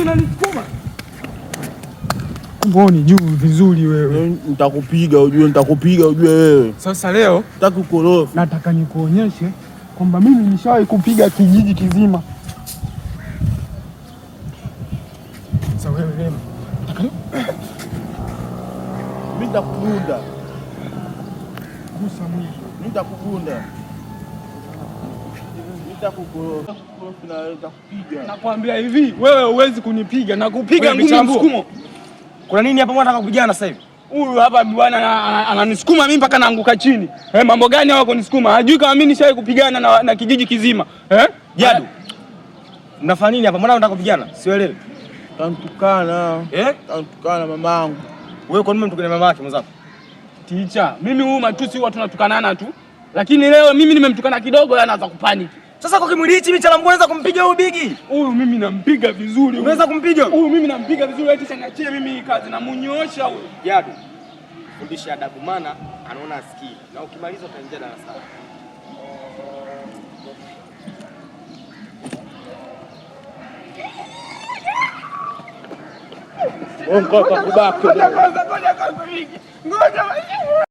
Unanisukuma. Mboni juu vizuri wewe. Nitakupiga ujue wewe. Sasa leo nataka ukorofi. Nataka nikuonyeshe kwamba mimi nishawahi kupiga kijiji kizima. Sasa wewe leo mimi nitakugunda. Gusa mwili. Mimi nitakugunda. Nitakukorofi na nitakupiga. Nakwambia hivi, wewe huwezi kunipiga na kupiga ngumi msukumo. Kuna nini hapa mbona nataka kupigana sasa hivi? Huyu hapa bwana ananisukuma mimi mpaka naanguka chini. Mambo gani hao kunisukuma? Hajui kama mimi nishawahi kupigana na kijiji kizima. Jadu. Mnafanya nini hapa? Mbona unataka kupigana? Sielewi. Tantukana. Tantukana mamangu. Wewe kwa nini mtukane mama yake mwenzako? Ticha, mimi huyu matusi huwa tunatukanana tu. Lakini leo mimi nimemtukana kidogo, yeye anaanza kupaniki. Sasa kwa kimwili hichi mimi cha Mungu naweza kumpiga huyu bigi? Huyu mimi nampiga vizuri. Unaweza kumpiga? Huyu mimi nampiga vizuri, eti changachie mimi hii kazi na munyoosha huyu. Jadu. Fundisha adabu maana anaona asikii. Na ukimaliza utaingia darasani. Ngoja kubaki. Ngoja.